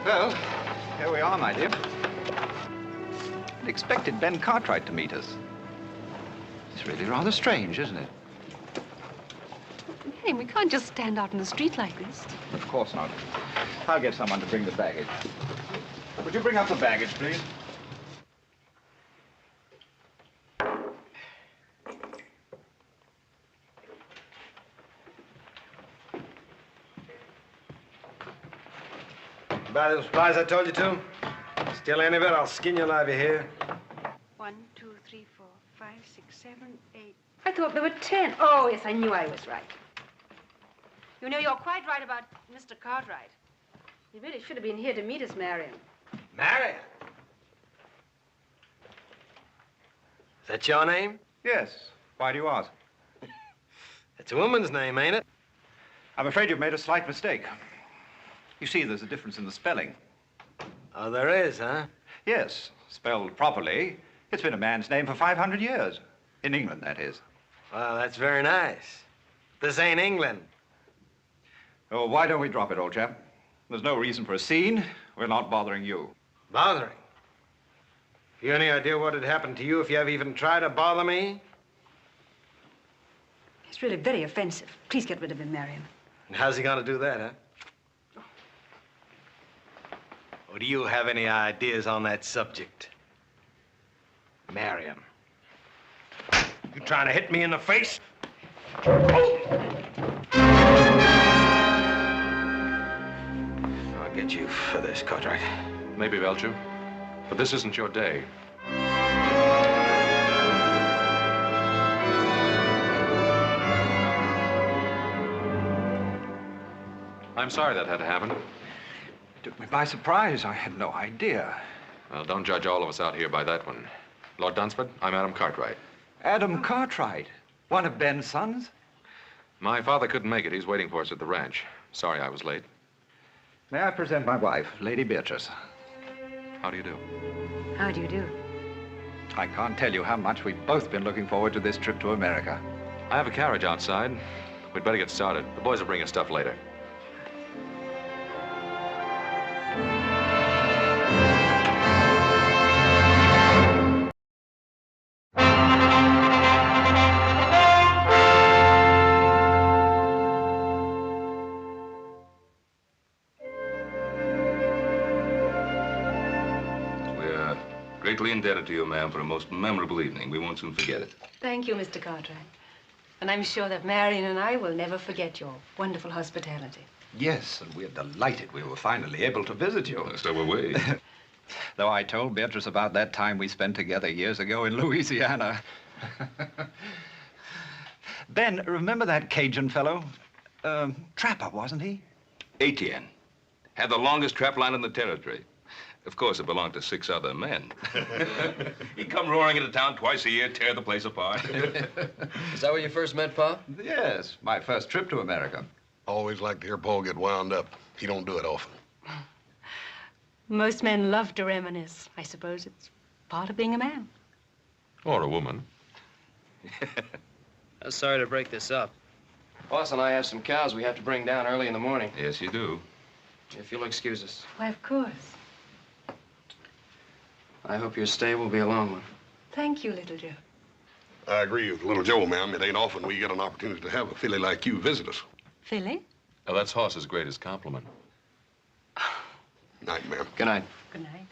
Well, here we are, my dear. I expected Ben Cartwright to meet us. It's really rather strange, isn't it? Hey, we can't just stand out in the street like this. Of course not. I'll get someone to bring the baggage. Would you bring up the baggage, please? Buy the supplies I told you to? Steal any of it, I'll skin you alive, you hear? 1, 2, 3, 4, 5, 6, 7, 8. I thought there were 10. Oh, yes, I knew I was right. You know, you're quite right about Mr. Cartwright. He really should have been here to meet us, Marion. Marion? Is that your name? Yes. Why do you ask? It's a woman's name, ain't it? I'm afraid you've made a slight mistake. You see, there's a difference in the spelling. Oh, there is, huh? Yes, spelled properly, it's been a man's name for 500 years. In England, that is. Well, that's very nice. This ain't England. Oh, why don't we drop it, old chap? There's no reason for a scene. We're not bothering you. Bothering? You any idea what would happen to you if you ever even tried to bother me? He's really very offensive. Please get rid of him, Marion. And how's he gonna do that, huh? Or do you have any ideas on that subject? Marion. You trying to hit me in the face? I'll get you for this, Cartwright. Maybe, Belcher, but this isn't your day. I'm sorry that had to happen. Took me by surprise. I had no idea. Well, don't judge all of us out here by that one. Lord Dunsford, I'm Adam Cartwright. Adam Cartwright? One of Ben's sons? My father couldn't make it. He's waiting for us at the ranch. Sorry I was late. May I present my wife, Lady Beatrice? How do you do? How do you do? I can't tell you how much we've both been looking forward to this trip to America. I have a carriage outside. We'd better get started. The boys will bring us stuff later. Greatly indebted to you, ma'am, for a most memorable evening. We won't soon forget it. Thank you, Mr. Cartwright. And I'm sure that Marion and I will never forget your wonderful hospitality. Yes, and we're delighted we were finally able to visit you. So were we. Though I told Beatrice about that time we spent together years ago in Louisiana. Ben, remember that Cajun fellow? Trapper, wasn't he? Etienne. Had the longest trap line in the territory. Of course, it belonged to 6 other men. He'd come roaring into town twice a year, tear the place apart. Is that where you first met Pa? Yes, my first trip to America. Always like to hear Paul get wound up. He don't do it often. Most men love to reminisce. I suppose it's part of being a man. Or a woman. I'm sorry to break this up. Boss and I have some cows we have to bring down early in the morning. Yes, you do. If you'll excuse us. Why, of course. I hope your stay will be a long one. Thank you, little Joe. I agree with little Joe, ma'am. It ain't often we get an opportunity to have a filly like you visit us. Philly? Now, that's Hoss's greatest compliment. Night, ma'am. Good night. Good night.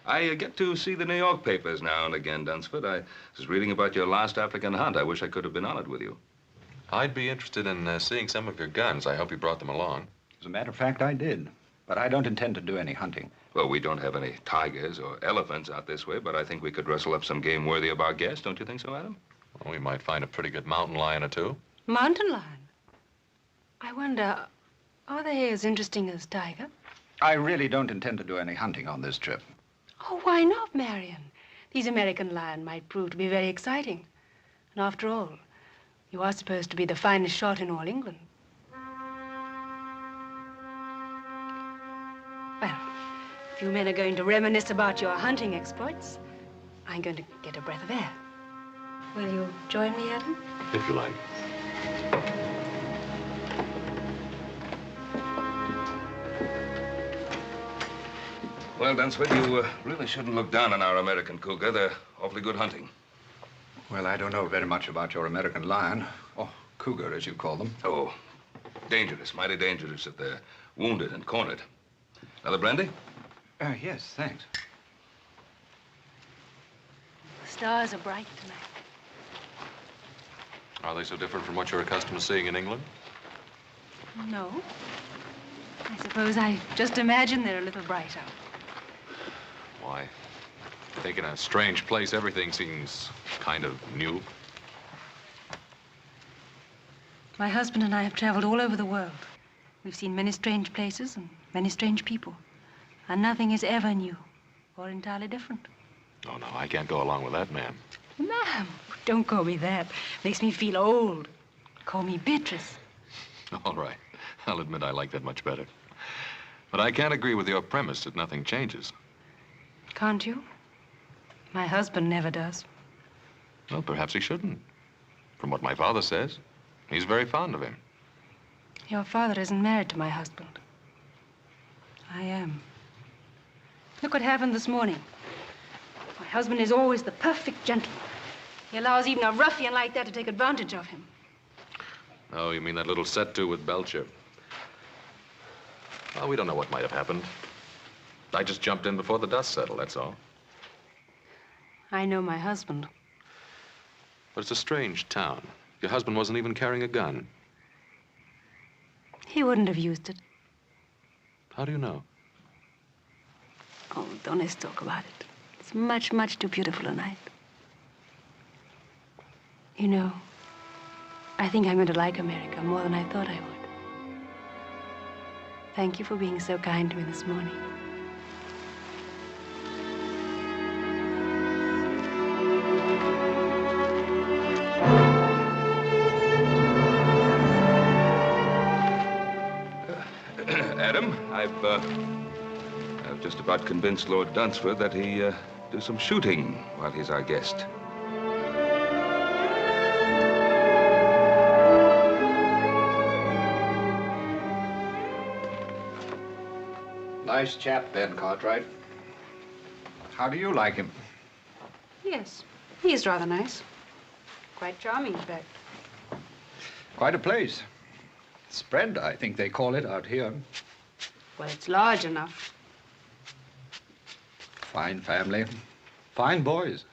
I get to see the New York papers now and again, Dunsford. I was reading about your last African hunt. I wish I could have been on it with you. I'd be interested in seeing some of your guns. I hope you brought them along. As a matter of fact, I did. But I don't intend to do any hunting. Well, we don't have any tigers or elephants out this way, but I think we could rustle up some game worthy of our guest. Don't you think so, Adam? Well, we might find a pretty good mountain lion or two. Mountain lion? I wonder, are they as interesting as tiger? I really don't intend to do any hunting on this trip. Oh, why not, Marion? These American lion might prove to be very exciting. And after all, you are supposed to be the finest shot in all England. Well, if you men are going to reminisce about your hunting exploits, I'm going to get a breath of air. Will you join me, Adam? If you like. Well, Dunsford, you really shouldn't look down on our American cougar. They're awfully good hunting. Well, I don't know very much about your American lion, or cougar, as you call them. Oh, dangerous, mighty dangerous if they're wounded and cornered. Another brandy? Yes, thanks. The stars are bright tonight. Are they so different from what you're accustomed to seeing in England? No. I suppose I just imagine they're a little brighter. Why? I think in a strange place, everything seems kind of new. My husband and I have traveled all over the world. We've seen many strange places and many strange people. And nothing is ever new or entirely different. Oh, no, I can't go along with that, ma'am. Ma'am, don't call me that. Makes me feel old. Call me Beatrice. All right. I'll admit I like that much better. But I can't agree with your premise that nothing changes. Can't you? My husband never does. Well, perhaps he shouldn't. From what my father says, he's very fond of him. Your father isn't married to my husband. I am. Look what happened this morning. My husband is always the perfect gentleman. He allows even a ruffian like that to take advantage of him. Oh, you mean that little set-to with Belcher? Well, we don't know what might have happened. I just jumped in before the dust settled, that's all. I know my husband. But it's a strange town. Your husband wasn't even carrying a gun. He wouldn't have used it. How do you know? Oh, don't let's talk about it. It's much, much too beautiful a night. You know, I think I'm going to like America more than I thought I would. Thank you for being so kind to me this morning. Adam, I've just about convinced Lord Dunsford that he do some shooting while he's our guest. Nice chap, Ben Cartwright. How do you like him? Yes, he's rather nice. Quite charming, in fact. Quite a place. Spread, I think they call it out here. Well, it's large enough. Fine family. Fine boys.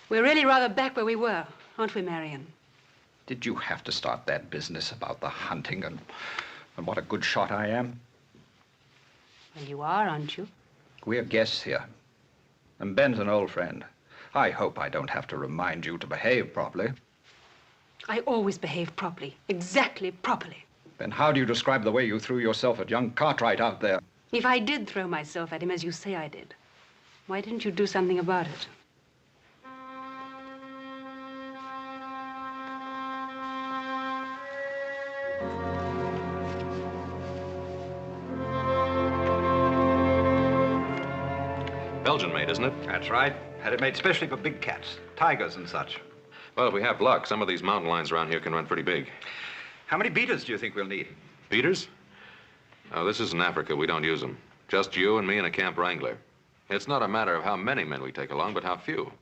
We're really rather back where we were, aren't we, Marion? Did you have to start that business about the hunting and what a good shot I am? Well, you are, aren't you? We're guests here. And Ben's an old friend. I hope I don't have to remind you to behave properly. I always behave properly. Exactly properly. Then how do you describe the way you threw yourself at young Cartwright out there? If I did throw myself at him as you say I did, why didn't you do something about it? Belgian made, isn't it? That's right. Had it made specially for big cats, tigers and such. Well, if we have luck, some of these mountain lions around here can run pretty big. How many beaters do you think we'll need? Beaters? Oh, this isn't Africa. We don't use them. Just you and me and a camp wrangler. It's not a matter of how many men we take along, but how few.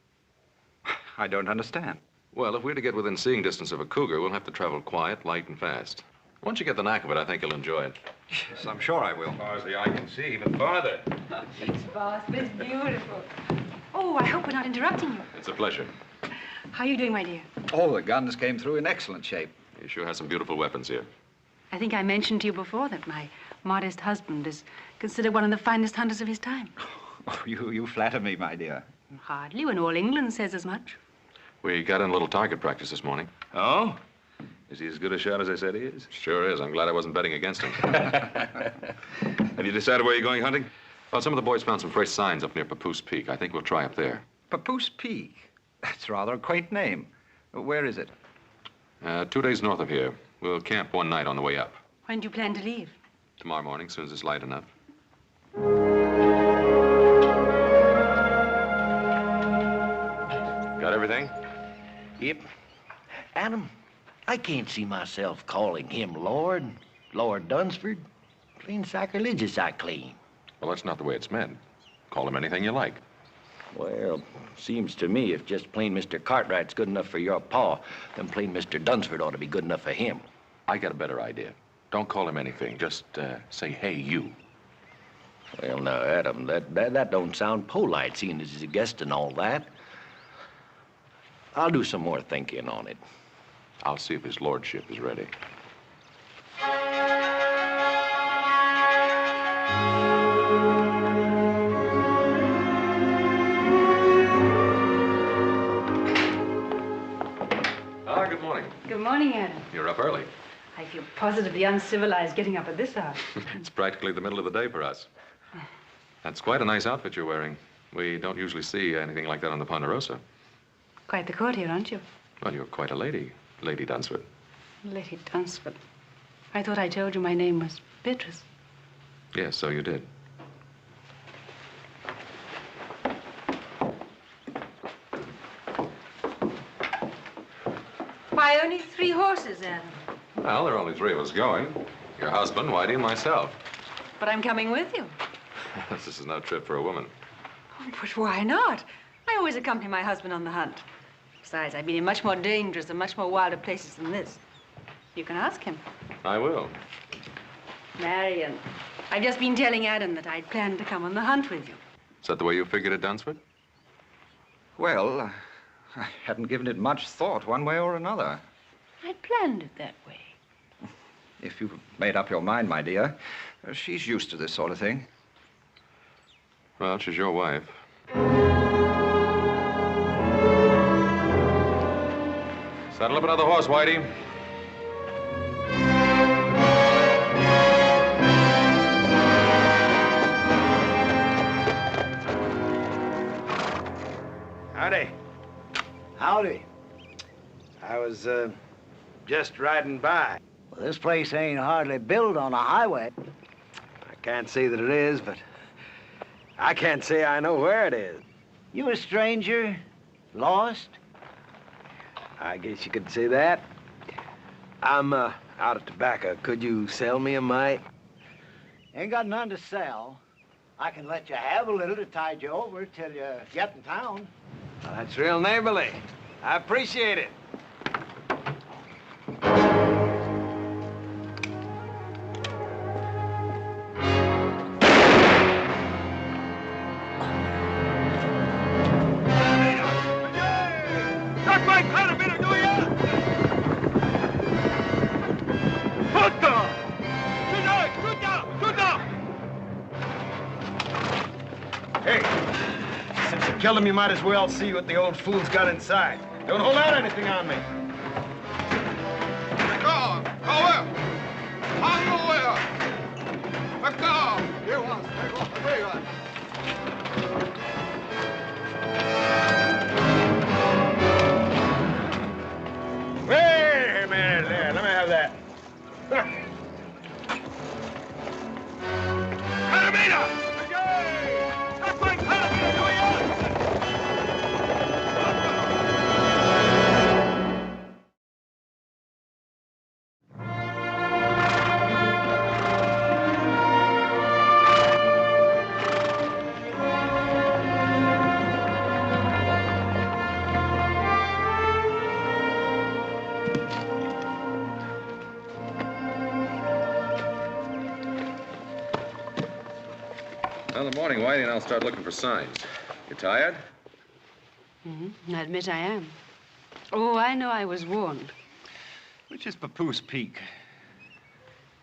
I don't understand. Well, if we're to get within seeing distance of a cougar, we'll have to travel quiet, light, and fast. Once you get the knack of it, I think you'll enjoy it. Yes, I'm sure I will. As far as the eye can see, even farther. Thanks, boss. It's beautiful. Oh, I hope we're not interrupting you. It's a pleasure. How are you doing, my dear? All the guns came through in excellent shape. You sure have some beautiful weapons here. I think I mentioned to you before that my modest husband is considered one of the finest hunters of his time. Oh, you flatter me, my dear. Hardly, when all England says as much. We got in a little target practice this morning. Oh? Is he as good a shot as I said he is? Sure is. I'm glad I wasn't betting against him. Have you decided where you're going hunting? Well, some of the boys found some fresh signs up near Papoose Peak. I think we'll try up there. Papoose Peak. That's rather a quaint name. Where is it? 2 days north of here. We'll camp one night on the way up. When do you plan to leave? Tomorrow morning, as soon as it's light enough. Got everything? Yep. Adam, I can't see myself calling him Lord Dunsford. Clean sacrilegious, I clean. Well, that's not the way it's meant. Call him anything you like. Well, seems to me if just plain Mr. Cartwright's good enough for your pa, then plain Mr. Dunsford ought to be good enough for him. I got a better idea. Don't call him anything. Just say, hey, you. Well, now, Adam, that don't sound polite, seeing as he's a guest and all that. I'll do some more thinking on it. I'll see if his lordship is ready. Good morning. Good morning, Adam. You're up early. I feel positively uncivilized getting up at this hour. It's practically the middle of the day for us. That's quite a nice outfit you're wearing. We don't usually see anything like that on the Ponderosa. Quite the courtier, aren't you? Well, you're quite a lady, Lady Dunsford. Lady Dunsford. I thought I told you my name was Beatrice. Yes, so you did. Why, only 3 horses, Adam? Well, there are only 3 of us going. Your husband, Whitey, and myself. But I'm coming with you. This is no trip for a woman. Oh, but why not? I always accompany my husband on the hunt. Besides, I've been in much more dangerous and much more wilder places than this. You can ask him. I will. Marion, I've just been telling Adam that I'd planned to come on the hunt with you. Is that the way you figured it, Dunsford? Well, I hadn't given it much thought one way or another. I'd planned it that way. If you've made up your mind, my dear, she's used to this sort of thing. Well, she's your wife. Saddle up another horse, Whitey. Howdy. Howdy. I was, just riding by. Well, this place ain't hardly built on a highway. I can't say that it is, but I can't say I know where it is. You a stranger? Lost? I guess you could say that. I'm, out of tobacco. Could you sell me a mite? Ain't got none to sell. I can let you have a little to tide you over till you get in town. Well, that's real neighborly. I appreciate it. Hey, since you killed him, you might as well see what the old fool's got inside. Don't hold out anything on me. Wait a minute there. Let me have that. Well, in the morning, Whitey and I'll start looking for signs. You tired? Mm-hmm. I admit I am. Oh, I know I was warned. Which is Papoose Peak?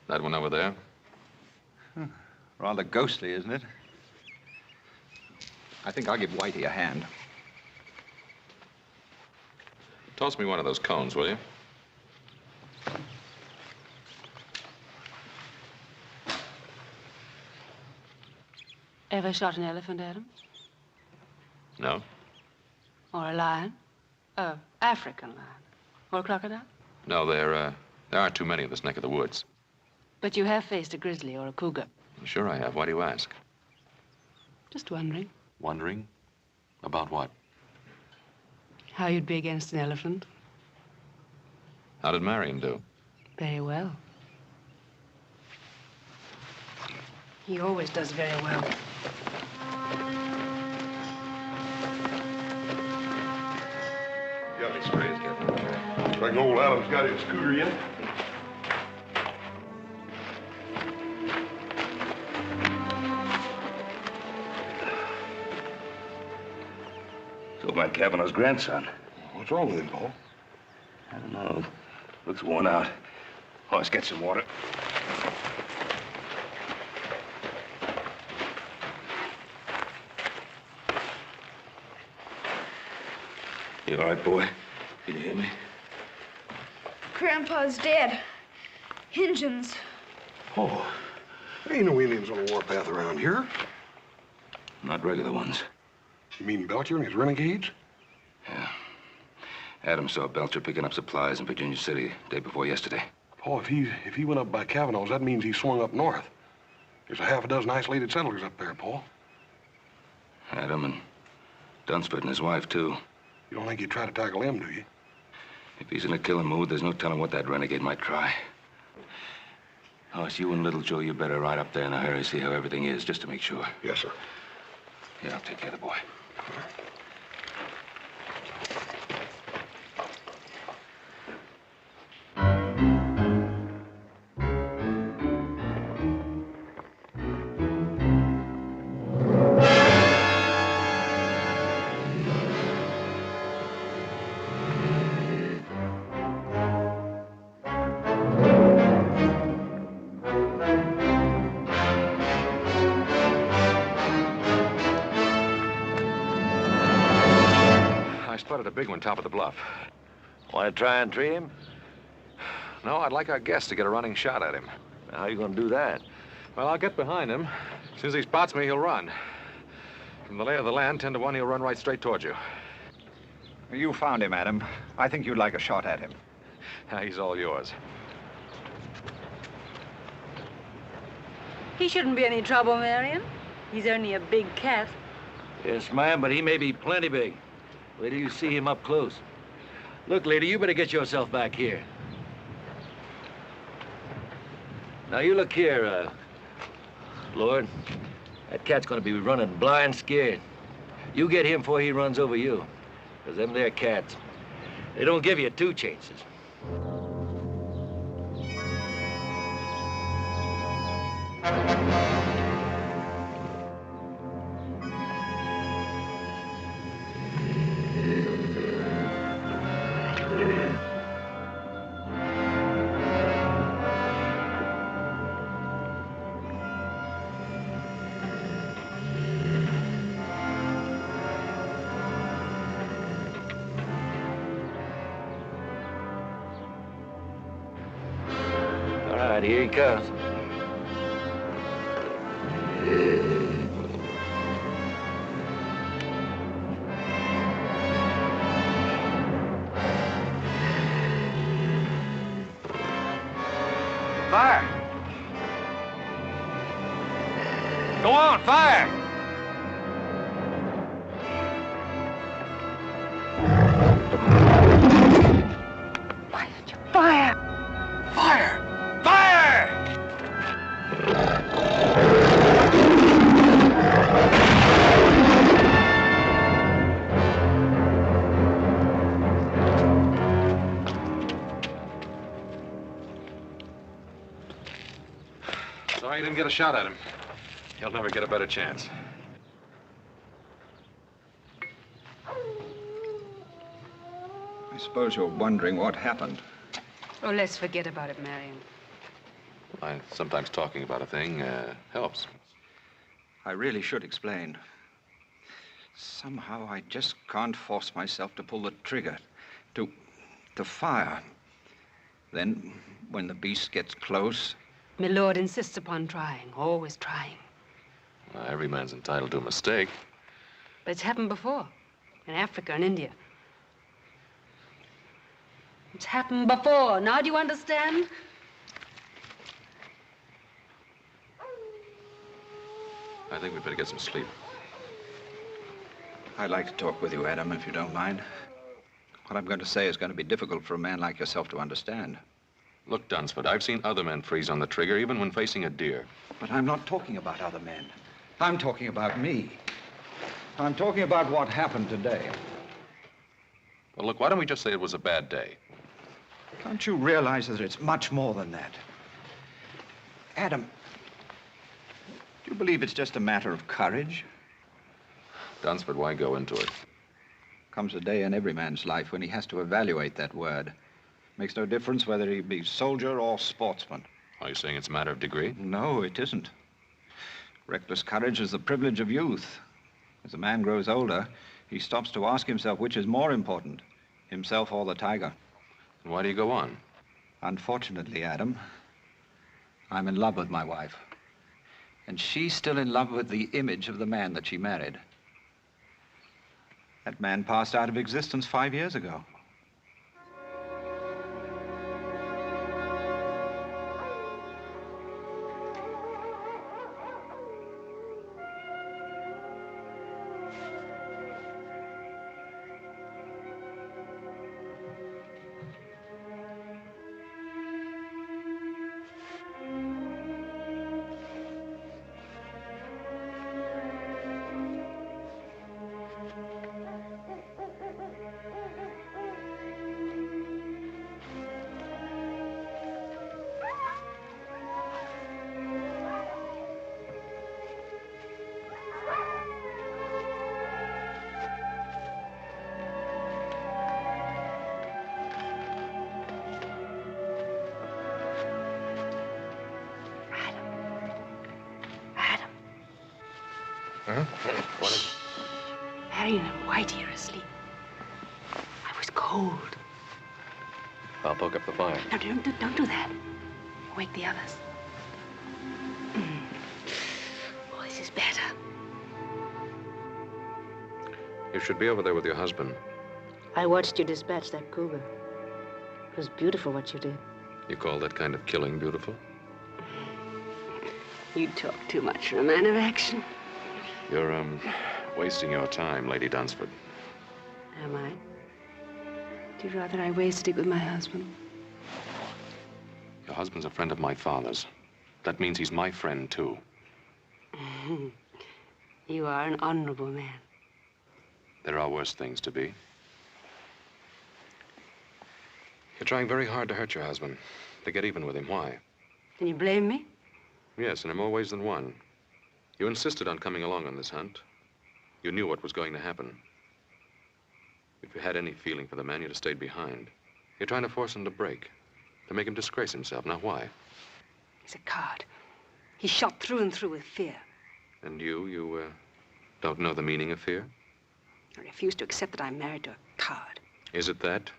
That one over there? Rather ghostly, isn't it? I think I'll give Whitey a hand. Toss me one of those cones, will you? Ever shot an elephant, Adam? No. Or a lion? African lion? Or a crocodile? No, there aren't too many in this neck of the woods. But you have faced a grizzly or a cougar. Sure I have. Why do you ask? Just wondering Wondering? About what? how you'd be against an elephant. How did Marion do? Very well. He always does very well. You got any strays, Captain? Like old Adam's got his scooter yet? So my Kavanaugh's grandson. What's wrong with him, Paul? I don't know. Looks worn out. Oh, let's get some water. You all right, boy? Can you hear me? Grandpa's dead. Injuns. Oh, there ain't no Indians on the warpath around here. Not regular ones. You mean Belcher and his renegades? Yeah. Adam saw Belcher picking up supplies in Virginia City day before yesterday. Paul, if he went up by Kavanaugh's, that means he swung up north. There's a half a dozen isolated settlers up there, Paul. Adam and Dunsford and his wife, too. You don't think he'd try to tackle them, do you? If he's in a killing mood, there's no telling what that renegade might try. Oh, it's you and Little Joe, you better ride up there in a hurry, see how everything is, just to make sure. Yes, sir. Yeah, I'll take care of the boy. A big one top of the bluff. Want to try and tree him? No, I'd like our guest to get a running shot at him. How are you going to do that? Well, I'll get behind him. As soon as he spots me, he'll run. From the lay of the land, 10 to 1, he'll run right straight towards you. You found him, Adam. I think you'd like a shot at him. He's all yours. He shouldn't be any trouble, Marion. He's only a big cat. Yes, ma'am, but he may be plenty big. Wait till you see him up close. Look, lady, you better get yourself back here. Now, you look here, Lord. That cat's gonna be running blind scared. You get him before he runs over you. Because them there cats, they don't give you two chances. All right, here he comes. Fire! Go on, fire! Why did you fire? Fire! Fire! Sorry you didn't get a shot at him. He'll never get a better chance. I suppose you're wondering what happened. Oh, let's forget about it, Marion. Sometimes talking about a thing helps. I really should explain. Somehow I just can't force myself to pull the trigger, to fire. Then, when the beast gets close... My lord insists upon trying, always trying. Every man's entitled to a mistake. But it's happened before, in Africa and India. It's happened before. Now do you understand? I think we'd better get some sleep. I'd like to talk with you, Adam, if you don't mind. What I'm going to say is going to be difficult for a man like yourself to understand. Look, Dunsford, I've seen other men freeze on the trigger, even when facing a deer. But I'm not talking about other men. I'm talking about me. I'm talking about what happened today. Well, look, why don't we just say it was a bad day? Can't you realize that it's much more than that? Adam, do you believe it's just a matter of courage? Dunsford, why go into it? Comes a day in every man's life when he has to evaluate that word. Makes no difference whether he be soldier or sportsman. Are you saying it's a matter of degree? No, it isn't. Reckless courage is the privilege of youth. As a man grows older, he stops to ask himself which is more important, himself or the tiger. And why do you go on? Unfortunately, Adam, I'm in love with my wife. And she's still in love with the image of the man that she married. That man passed out of existence 5 years ago. Huh? What is... Marion and Whitey are asleep. I was cold. I'll poke up the fire. No, don't do that. Wake the others. Oh, this is better. You should be over there with your husband. I watched you dispatch that cougar. It was beautiful what you did. You call that kind of killing beautiful? You talk too much for a man of action. You're, wasting your time, Lady Dunsford. Am I? Do you rather I wasted it with my husband? Your husband's a friend of my father's. That means he's my friend, too. You are an honorable man. There are worse things to be. You're trying very hard to hurt your husband, to get even with him. Why? Can you blame me? Yes, and in more ways than one. You insisted on coming along on this hunt. You knew what was going to happen. If you had any feeling for the man, you'd have stayed behind. You're trying to force him to break, to make him disgrace himself. Now, why? He's a coward. He's shot through and through with fear. And you don't know the meaning of fear? I refuse to accept that I'm married to a coward. Is it that?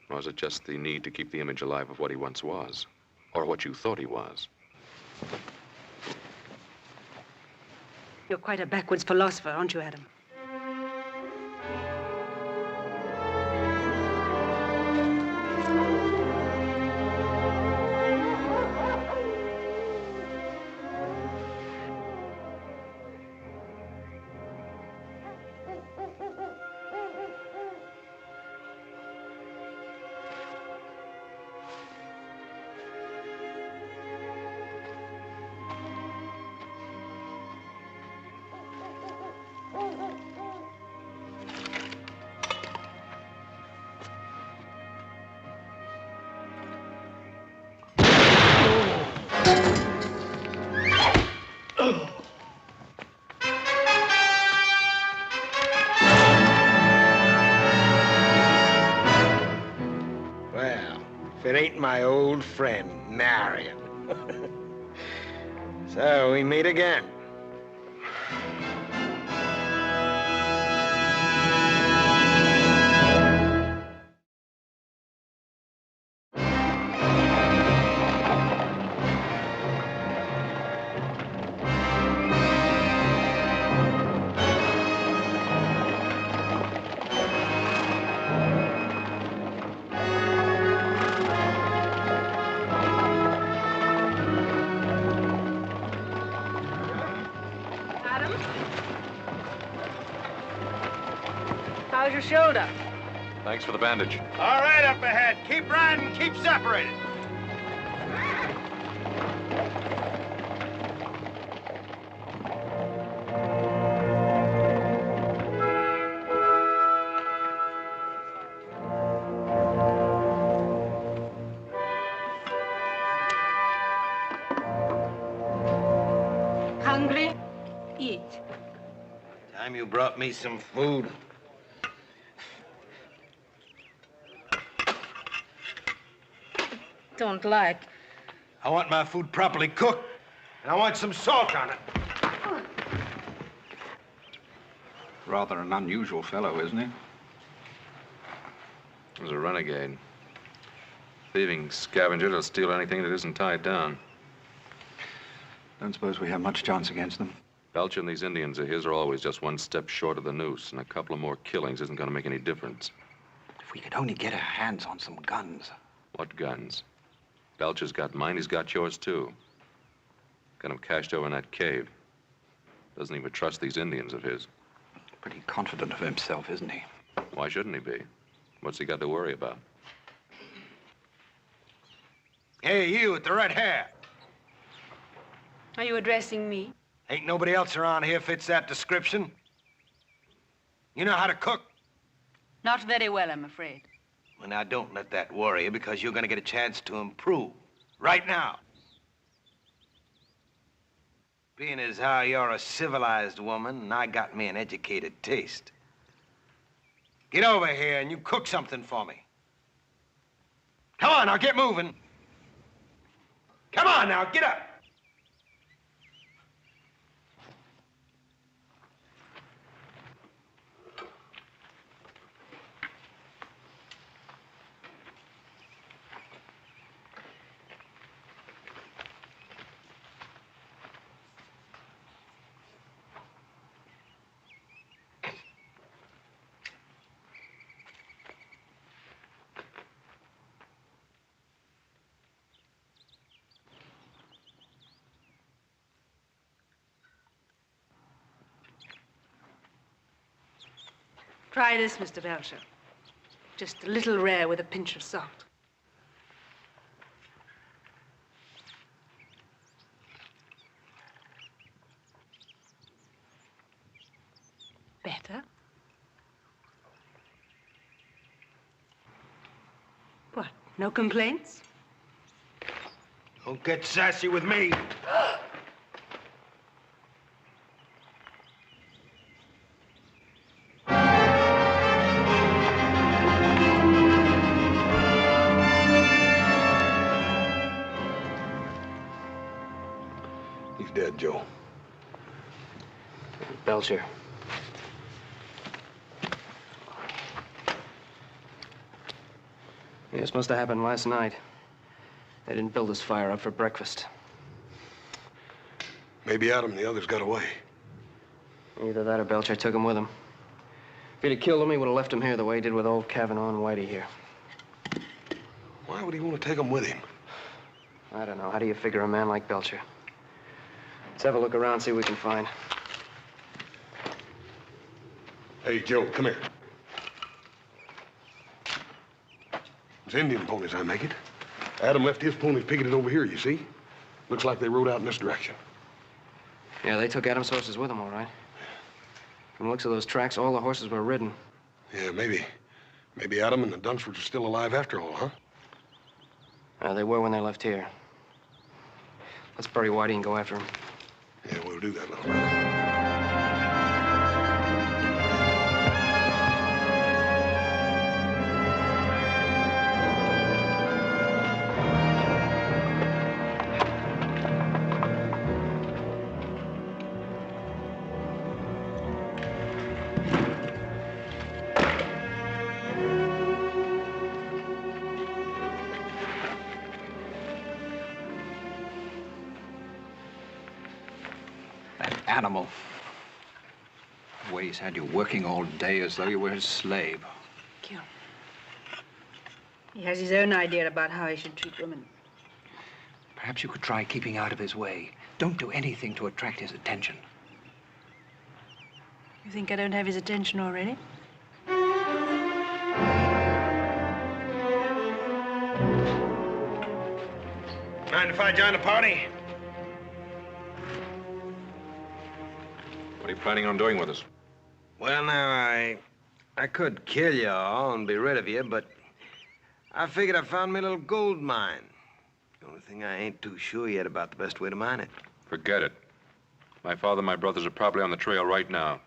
Or is it just the need to keep the image alive of what he once was? Or what you thought he was? You're quite a backwards philosopher, aren't you, Adam? If it ain't my old friend, Marion. So we meet again. How's your shoulder? Thanks for the bandage. All right, up ahead. Keep riding, keep separated. hungry? Eat. Time you brought me some food. Don't like. I want my food properly cooked, and I want some salt on it. Rather an unusual fellow, isn't he? He's a renegade. Thieving scavenger to steal anything that isn't tied down. Don't suppose we have much chance against them. Belcher and these Indians of his are always just one step short of the noose, and a couple of more killings isn't going to make any difference. If we could only get our hands on some guns. What guns? Belcher's got mine, he's got yours, too. Got him cached over in that cave. Doesn't even trust these Indians of his. Pretty confident of himself, isn't he? Why shouldn't he be? What's he got to worry about? Hey, you with the red hair. Are you addressing me? Ain't nobody else around here fits that description. You know how to cook? Not very well, I'm afraid. Well, now, don't let that worry you, because you're gonna get a chance to improve. Right now. Being as how you're a civilized woman, and I got me an educated taste. Get over here and you cook something for me. Come on, now, get moving. Come on, now, get up. Try this, Mr. Belcher. Just a little rare with a pinch of salt. Better? What, no complaints? Don't get sassy with me. He's dead, Joe. Belcher. Yeah, this must have happened last night. They didn't build this fire up for breakfast. Maybe Adam and the others got away. Either that or Belcher took him with him. If he'd have killed him, he would have left him here the way he did with old Kavanaugh and Whitey here. Why would he want to take them with him? I don't know. How do you figure a man like Belcher? Let's have a look around, see what we can find. Hey, Joe, come here. It's Indian ponies, I make it. Adam left his ponies picketed over here, you see? Looks like they rode out in this direction. Yeah, they took Adam's horses with them, all right. From the looks of those tracks, all the horses were ridden. Yeah, maybe. Maybe Adam and the Dunsfords are still alive after all, huh? They were when they left here. Let's bury Whitey and go after him. Yeah, we'll do that, little brother. Animal. The way he's had you working all day as though you were his slave. Kill. He has his own idea about how he should treat women. Perhaps you could try keeping out of his way. Don't do anything to attract his attention. You think I don't have his attention already? Mind if I join the party? What are you planning on doing with us? Well, now, I could kill you all and be rid of you, but I figured I found me a little gold mine. The only thing I ain't too sure yet about the best way to mine it. Forget it. My father and my brothers are probably on the trail right now.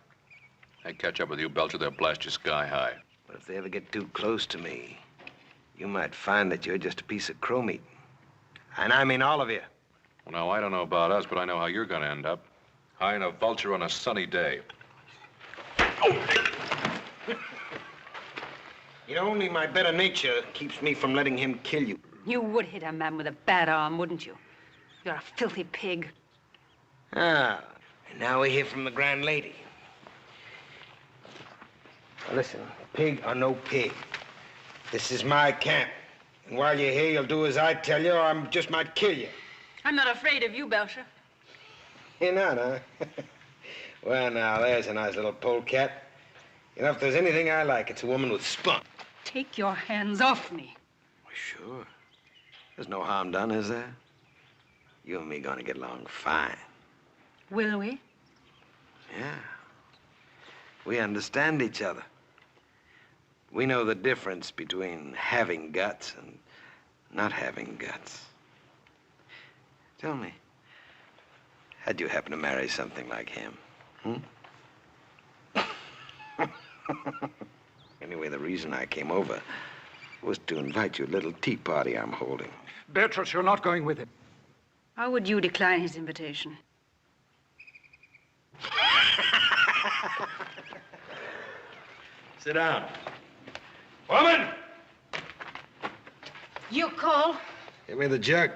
They catch up with you, Belcher, they'll blast you sky high. But if they ever get too close to me, you might find that you're just a piece of crow meat. And I mean all of you. Well, now, I don't know about us, but I know how you're going to end up. High in a vulture on a sunny day. You know, only my better nature keeps me from letting him kill you. You would hit a man with a bad arm, wouldn't you? You're a filthy pig. Ah, and now we hear from the grand lady. Now listen, pig or no pig, this is my camp. And while you're here, you'll do as I tell you, or I just might kill you. I'm not afraid of you, Belcher. You're not, huh? Well, now, there's a nice little polecat. You know, if there's anything I like, it's a woman with spunk. Take your hands off me. Well, sure. There's no harm done, is there? You and me gonna get along fine. Will we? Yeah. We understand each other. We know the difference between having guts and not having guts. Tell me, how'd you happen to marry something like him? Anyway, the reason I came over was to invite you to a little tea party I'm holding. Beatrice, you're not going with him. How would you decline his invitation? Sit down. Woman! You call? Give me the jug.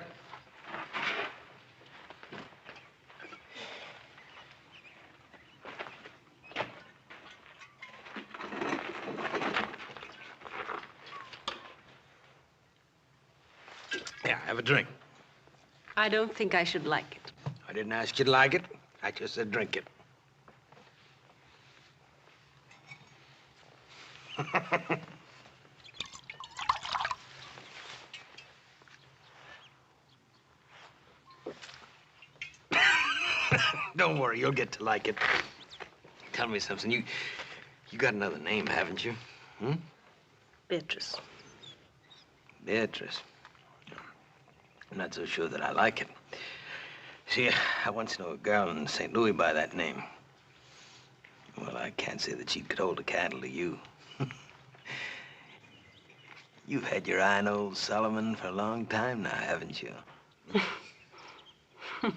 Yeah, have a drink. I don't think I should like it. I didn't ask you to like it. I just said drink it. Don't worry, you'll get to like it. Tell me something. You got another name, haven't you? Beatrice. Beatrice. I'm not so sure that I like it. See, I once knew a girl in St. Louis by that name. Well, I can't say that she could hold a candle to you. You've had your eye on old Solomon for a long time now, haven't you? You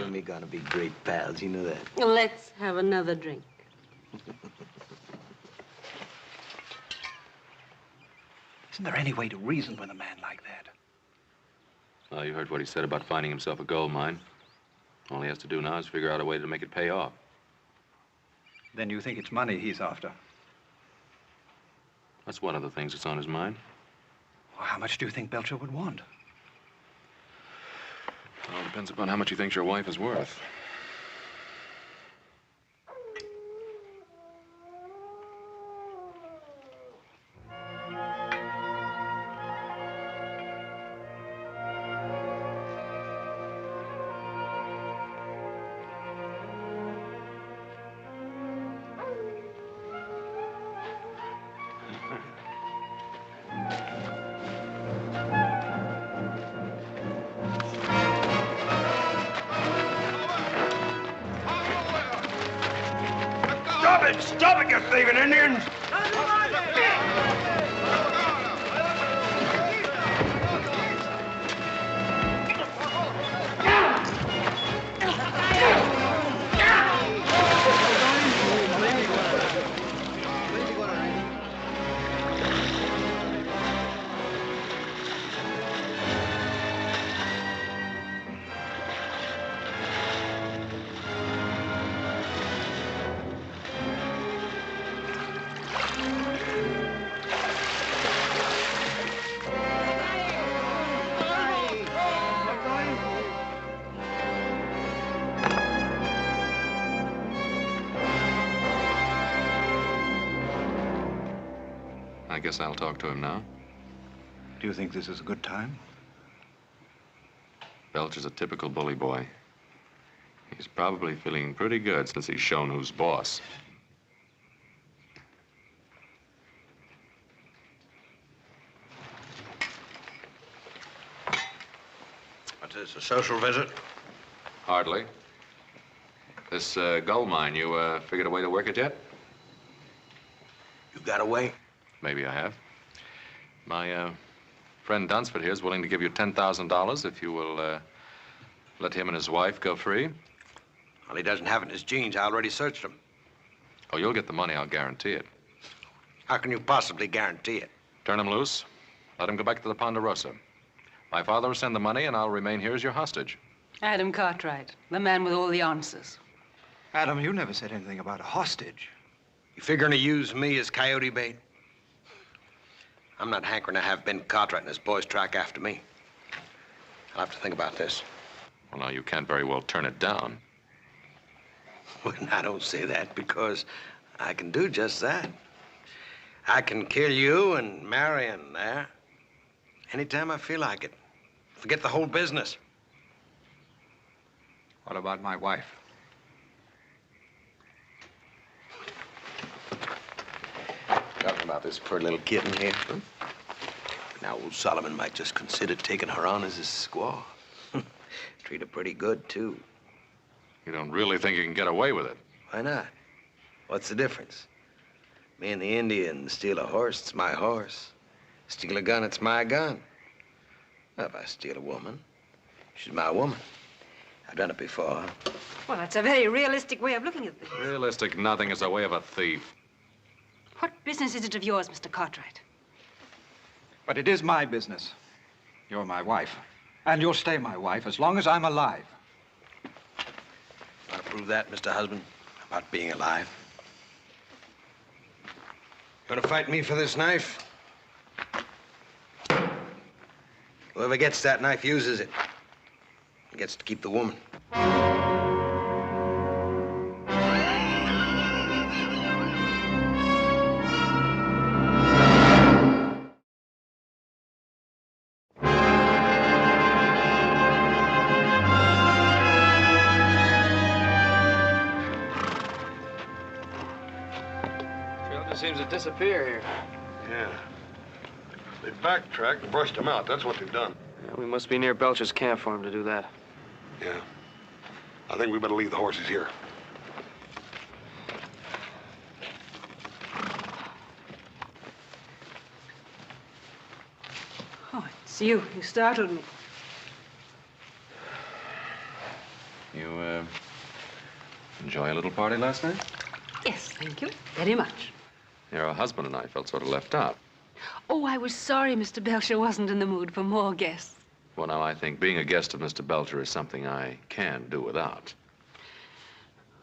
and me gonna be great pals, you know that? Let's have another drink. Isn't there any way to reason with a man like that? Well, you heard what he said about finding himself a gold mine. All he has to do now is figure out a way to make it pay off. Then you think it's money he's after? That's one of the things that's on his mind. Well, how much do you think Belcher would want? It all depends upon how much he thinks your wife is worth. Stop it, you thieving Indians! I guess I'll talk to him now. Do you think this is a good time? Belcher's a typical bully boy. He's probably feeling pretty good since he's shown who's boss. What's this, a social visit? Hardly. This gold mine, you figured a way to work it yet? You got away? Maybe I have. My friend Dunsford here is willing to give you $10,000 if you will let him and his wife go free. Well, he doesn't have it in his jeans. I already searched him. Oh, you'll get the money, I'll guarantee it. How can you possibly guarantee it? Turn him loose. Let him go back to the Ponderosa. My father will send the money, and I'll remain here as your hostage. Adam Cartwright, the man with all the answers. Adam, you never said anything about a hostage. You figuring to use me as coyote bait? I'm not hankering to have Ben Cartwright and his boys track after me. I'll have to think about this. Well, now, you can't very well turn it down. Well, I don't say that because I can do just that. I can kill you and Marion there anytime I feel like it. Forget the whole business. What about my wife? Talking about this poor little kitten here. Huh? Now, old Solomon might just consider taking her on as his squaw. Treat her pretty good, too. You don't really think you can get away with it? Why not? What's the difference? Me and the Indian steal a horse, it's my horse. Steal a gun, it's my gun. Well, if I steal a woman, she's my woman. I've done it before. Well, that's a very realistic way of looking at things. Realistic nothing is the way of a thief. What business is it of yours, Mr. Cartwright? But it is my business. You're my wife. And you'll stay my wife as long as I'm alive. Want to prove that, Mr. Husband? About being alive? Gonna fight me for this knife? Whoever gets that knife uses it. He gets to keep the woman. Seems to disappear here. Yeah. They backtracked and brushed him out. That's what they've done. Yeah, we must be near Belcher's camp for him to do that. Yeah. I think we better leave the horses here. Oh, it's you. You startled me. You, enjoy a little party last night? Yes, thank you. Very much. Your husband and I felt sort of left out. Oh, I was sorry Mr. Belcher wasn't in the mood for more guests. Well, now, I think being a guest of Mr. Belcher is something I can do without.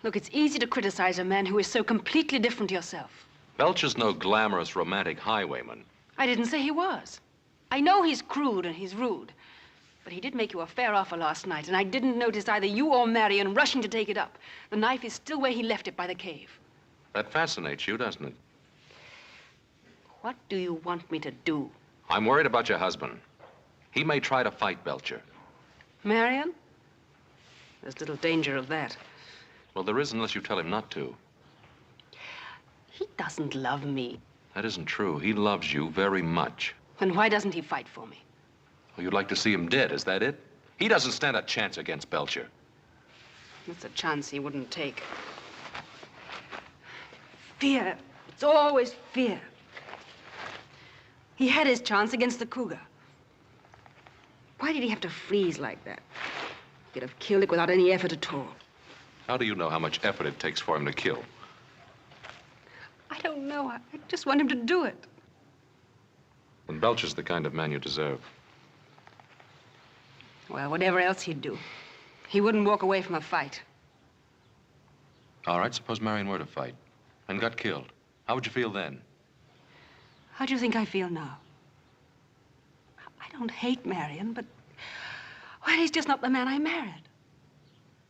Look, it's easy to criticize a man who is so completely different to yourself. Belcher's no glamorous, romantic highwayman. I didn't say he was. I know he's crude and he's rude. But he did make you a fair offer last night, and I didn't notice either you or Marion rushing to take it up. The knife is still where he left it by the cave. That fascinates you, doesn't it? What do you want me to do? I'm worried about your husband. He may try to fight Belcher. Marion? There's little danger of that. Well, there is unless you tell him not to. He doesn't love me. That isn't true. He loves you very much. Then why doesn't he fight for me? Oh, you'd like to see him dead, is that it? He doesn't stand a chance against Belcher. That's a chance he wouldn't take. Fear. It's always fear. He had his chance against the cougar. Why did he have to freeze like that? He could have killed it without any effort at all. How do you know how much effort it takes for him to kill? I don't know. I just want him to do it. And Belcher's the kind of man you deserve. Well, whatever else he'd do, he wouldn't walk away from a fight. All right, suppose Marion were to fight and got killed. How would you feel then? How do you think I feel now? I don't hate Marion, but... well, he's just not the man I married.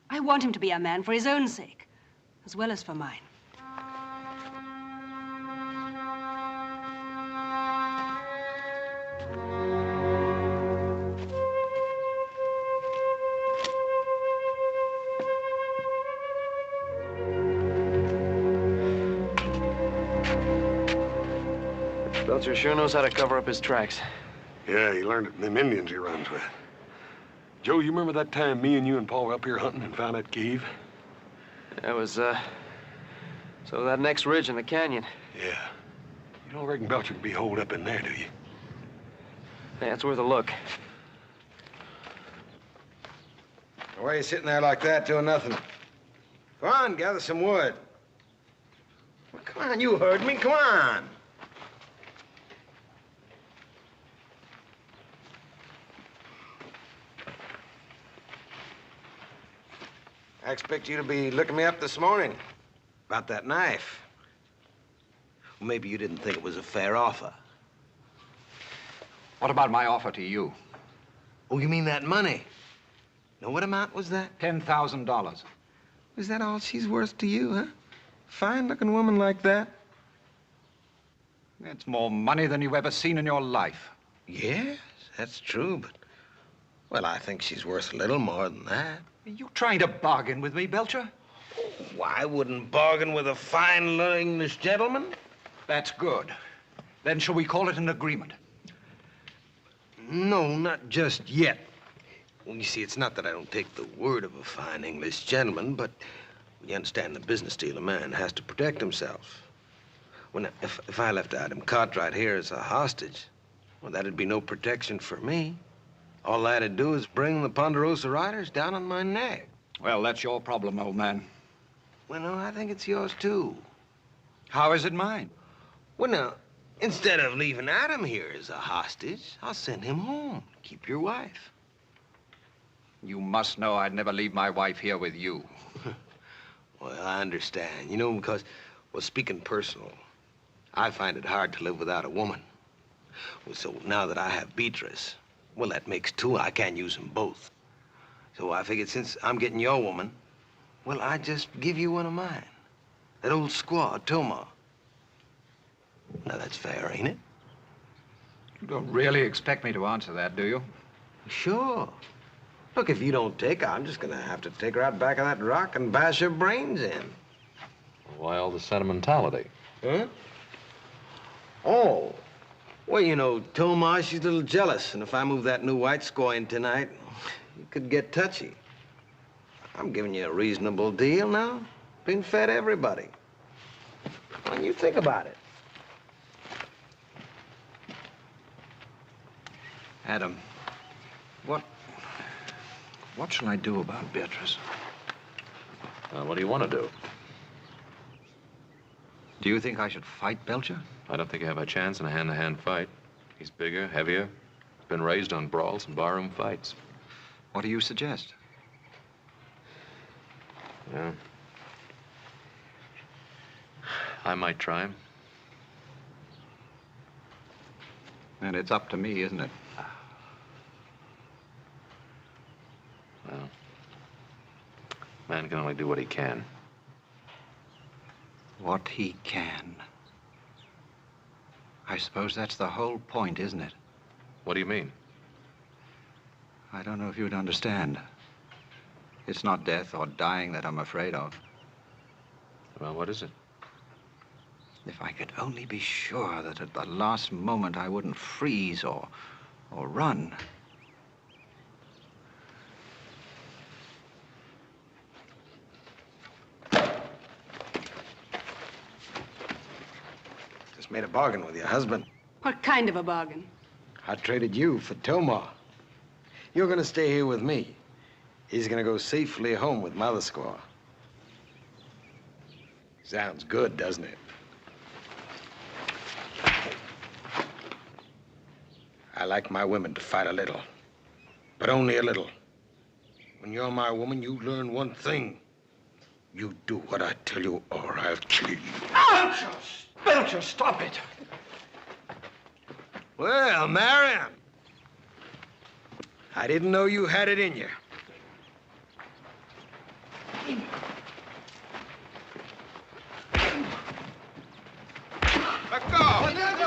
I want him to be a man for his own sake, as well as for mine. Belcher sure knows how to cover up his tracks. Yeah, he learned it from them Indians he runs with. Joe, you remember that time me and you and Paul were up here hunting and found that cave? That was, so that next ridge in the canyon. Yeah. You don't reckon Belcher could be holed up in there, do you? Yeah, it's worth a look. Why are you sitting there like that doing nothing? Come on, gather some wood. Well, come on, you heard me. Come on. I expect you to be looking me up this morning about that knife. Well, maybe you didn't think it was a fair offer. What about my offer to you? Oh, you mean that money? Now, what amount was that? $10,000. Is that all she's worth to you, huh? Fine-looking woman like that? It's more money than you've ever seen in your life. Yes, that's true, but... Well, I think she's worth a little more than that. Are you trying to bargain with me, Belcher? Oh, I wouldn't bargain with a fine English gentleman. That's good. Then shall we call it an agreement? No, not just yet. Well, you see, it's not that I don't take the word of a fine English gentleman, but you understand the business deal, a man has to protect himself. Well, now, if I left Adam Cartwright here as a hostage, well, that'd be no protection for me. All I had to do is bring the Ponderosa Riders down on my neck. Well, that's your problem, old man. Well, no, I think it's yours, too. How is it mine? Well, now, instead of leaving Adam here as a hostage, I'll send him home. Keep your wife. You must know I'd never leave my wife here with you. Well, I understand. You know, because, well, speaking personal, I find it hard to live without a woman. Well, so now that I have Beatrice, well, that makes two. I can't use them both. So I figured since I'm getting your woman, well, I just give you one of mine. That old squaw, Toma. Now, that's fair, ain't it? You don't really expect me to answer that, do you? Sure. Look, if you don't take her, I'm just gonna have to take her out back of that rock and bash her brains in. Why all the sentimentality? Huh? Oh. Well, you know, Toma, she's a little jealous, and if I move that new white squaw in tonight, it could get touchy. I'm giving you a reasonable deal now. Been fed everybody. When you think about it. Adam, what shall I do about Beatrice? What do you want to do? Do you think I should fight Belcher? I don't think you have a chance in a hand-to-hand fight. He's bigger, heavier, been raised on brawls and barroom fights. What do you suggest? Yeah. I might try him. And it's up to me, isn't it? Well, man can only do what he can. What he can. I suppose that's the whole point, isn't it? What do you mean? I don't know if you'd understand. It's not death or dying that I'm afraid of. Well, what is it? If I could only be sure that at the last moment I wouldn't freeze or run. Just made a bargain with your husband. What kind of a bargain? I traded you for Toma. You're gonna stay here with me. He's gonna go safely home with Mother Squaw. Sounds good, doesn't it? I like my women to fight a little, but only a little. When you're my woman, you learn one thing. You do what I tell you, or I'll kill you. Belcher! Belcher, stop it! Well, Marion, I didn't know you had it in you. Let go! Let go!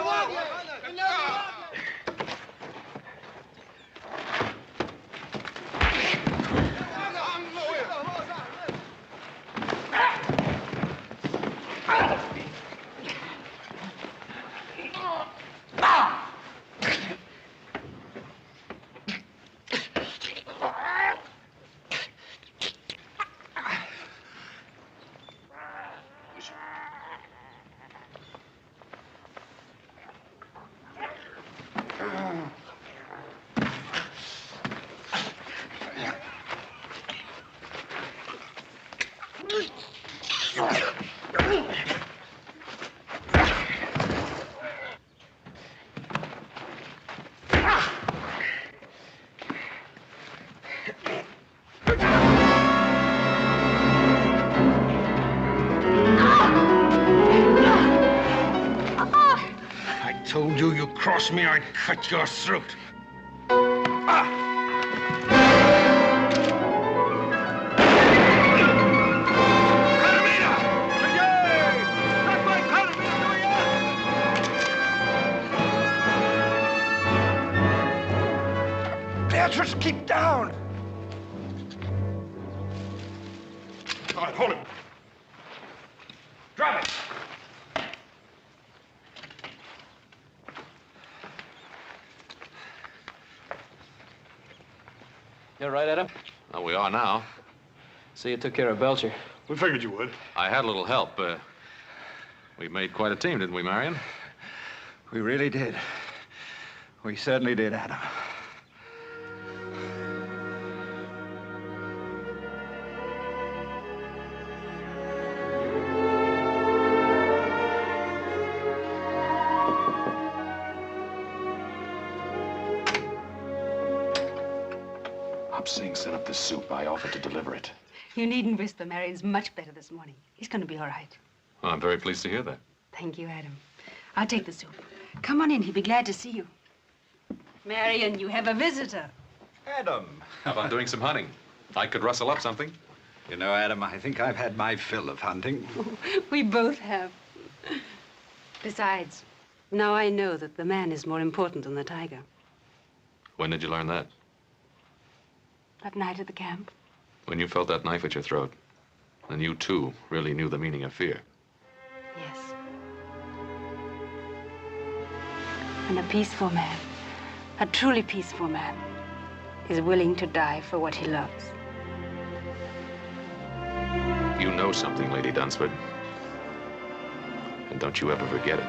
cross me, I'd cut your throat. Beatrice, keep down! All right, hold him. Drop it! You all right, Adam? Well, we are now. So you took care of Belcher. We figured you would. I had a little help. We made quite a team, didn't we, Marion? We really did. We certainly did, Adam. Hobsing sent up the soup. I offered to deliver it. You needn't whisper. Marion's much better this morning. He's going to be all right. Well, I'm very pleased to hear that. Thank you, Adam. I'll take the soup. Come on in. He'll be glad to see you. Marion, you have a visitor. Adam. How about doing some hunting? I could rustle up something. You know, Adam, I think I've had my fill of hunting. We both have. Besides, now I know that the man is more important than the tiger. When did you learn that? That night at the camp. When you felt that knife at your throat. And you, too, really knew the meaning of fear. Yes. And a peaceful man, a truly peaceful man, is willing to die for what he loves. You know something, Lady Dunsford. And don't you ever forget it.